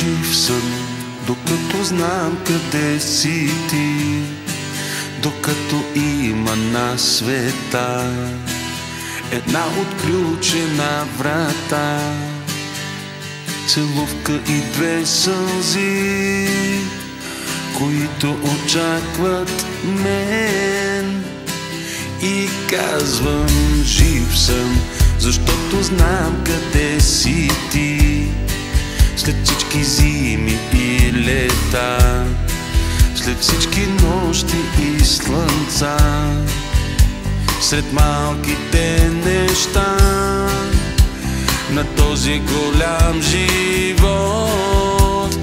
Жив съм, докато знам къде си ти, докато има на света една отключена врата, целувка и две сълзи, които очакват мен. И казвам, жив съм, защото знам къде си ти. След всички зими и лета, след всички нощи и слънца, сред малките неща на този голям живот,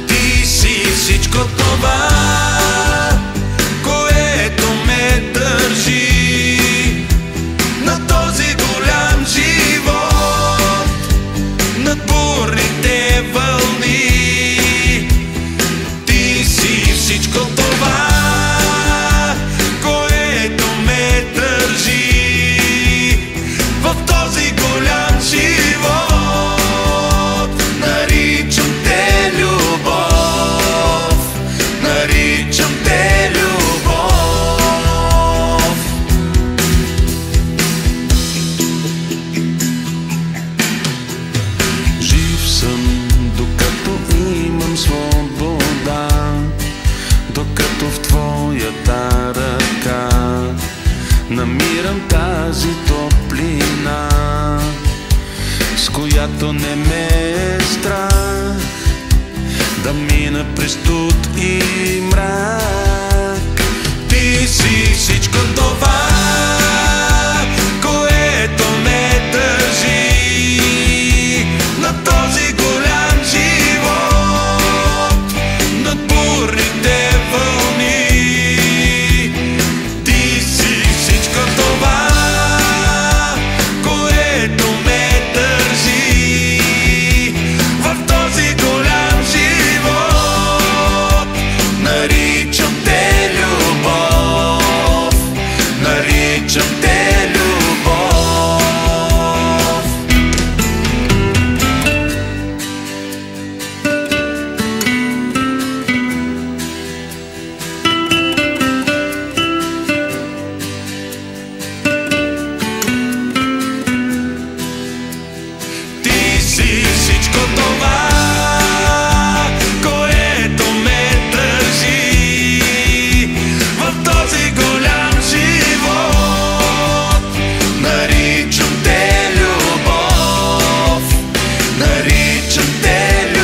ти си всичко това, което ме държи на този голям живот, над бурните вълни. Ти си всичко това, което ме държи в този голям живот. Наричам те любов, наричам те любов. Жив съм, докато имам свобода, докато в твоята ръка намирам тази топлина, с която не ме е страх да мина през студ и мрак. Ти си всичко това, което ме държи на този голям живот, над бурните вълни. Ти си всичко това, което ме държи в този голям живот. Наричам те любов, наричам те любов. Ти си всичко това, което ме държи в този голям живот. Наричам те любов, наричам те любов.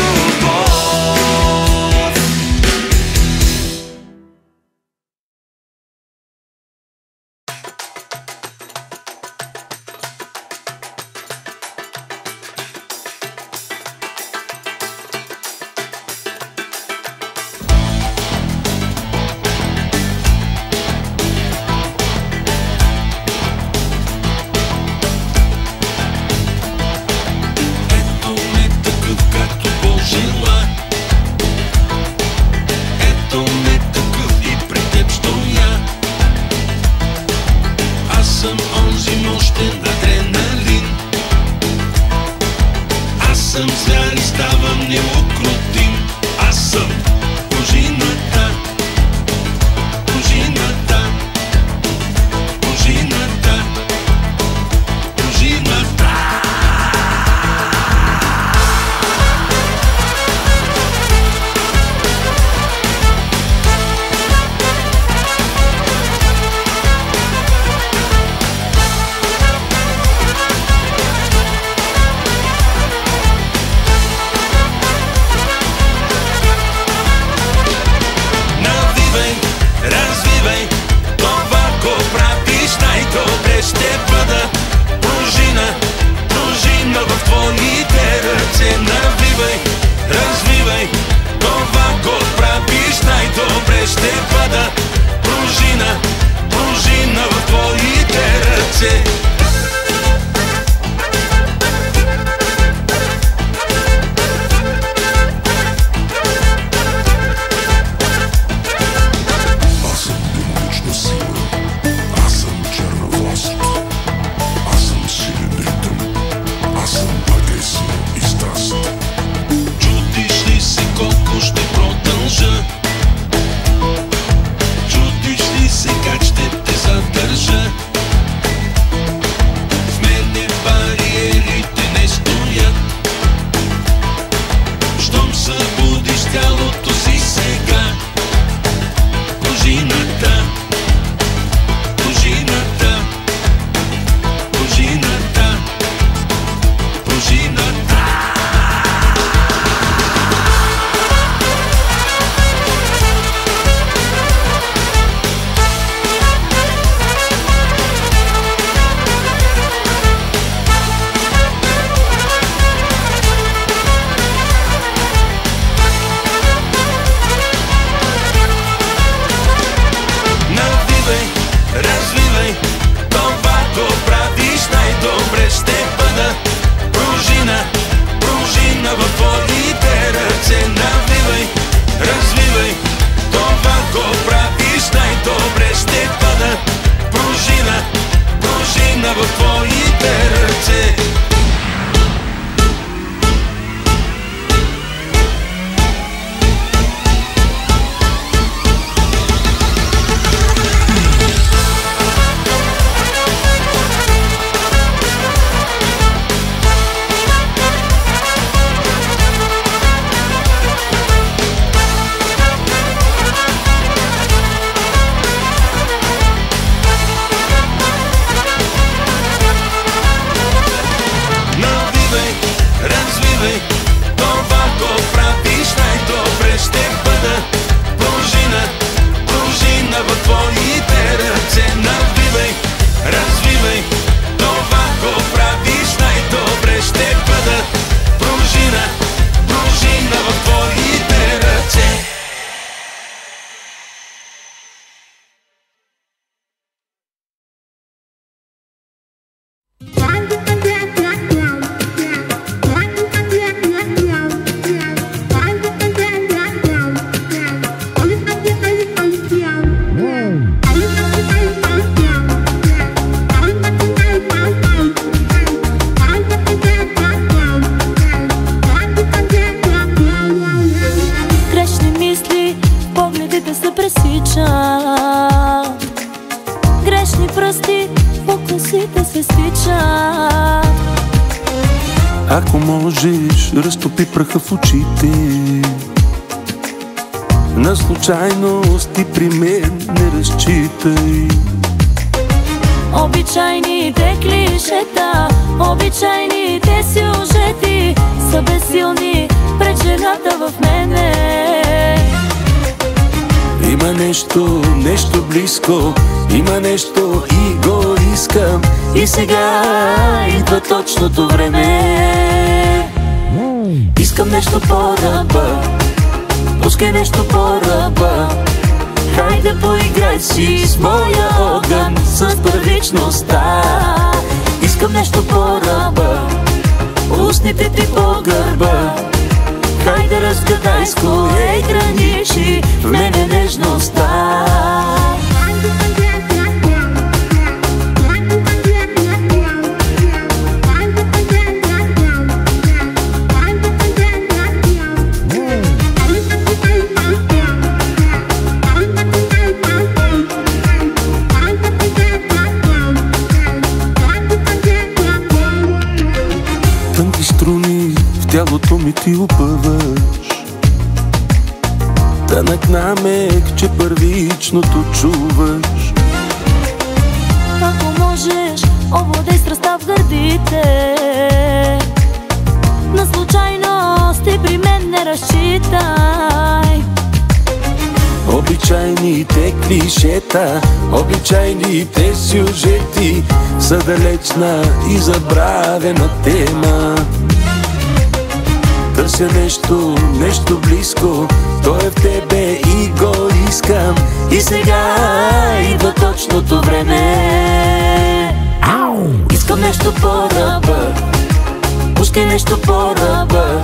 развивай. Това го правиш най-добре. Ще бъда пружина, пружина в твоите ръце. Навивай, развивай. Това го правиш най-добре. Ще бъда пружина, пружина в твоите ръце. Грешни пръсти по косите се стичат. Ако можеш, разтопи праха в очите. На случайности при мен не разчитай. Обичайните клишета, обичайните сюжети са безсилни пред жената в мене. Има нещо, нещо близко, има нещо и го искам. И сега идва точното време. Искам нещо по-ръба, пускай нещо по-ръба. Хайде поиграй си с моя огън, с първичността. Искам нещо по-ръба, устните ти по гърба. Хайде разгадай с кое граничи в мене нежността. Тънки струни в тялото ми ти опъваш. Тънък намек, че първичното чуваш. Ако можеш, овладей страстта в гърдите. На случайности при мен не разчитай. Обичайните клишета, обичайните сюжети са далечна и забравена тема. Търся нещо, нещо близко, то е в тебе и го искам. И сега идва точното време. Искам нещо по-ръба, пускай нещо по-ръба.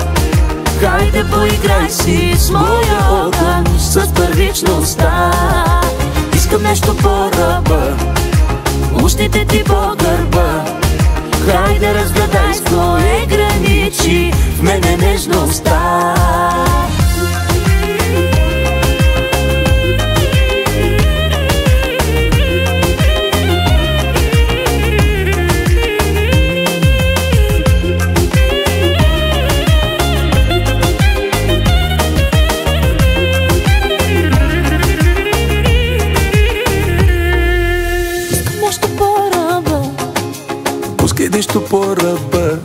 Хайде поиграй си с моя огън, с първичността. Искам нещо по-ръба, устните ти по гърба. Хайде разгадай с кое граничи в мене нежността. Нещо по-ръба,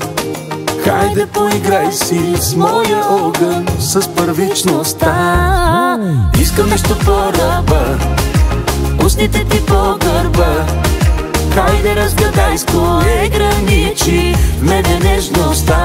хайде поиграй си с моя огън, с първичността. Искам нещо по-ръба, устните ти по гърба. Хайде разгадай с кое граничи в мене нежността.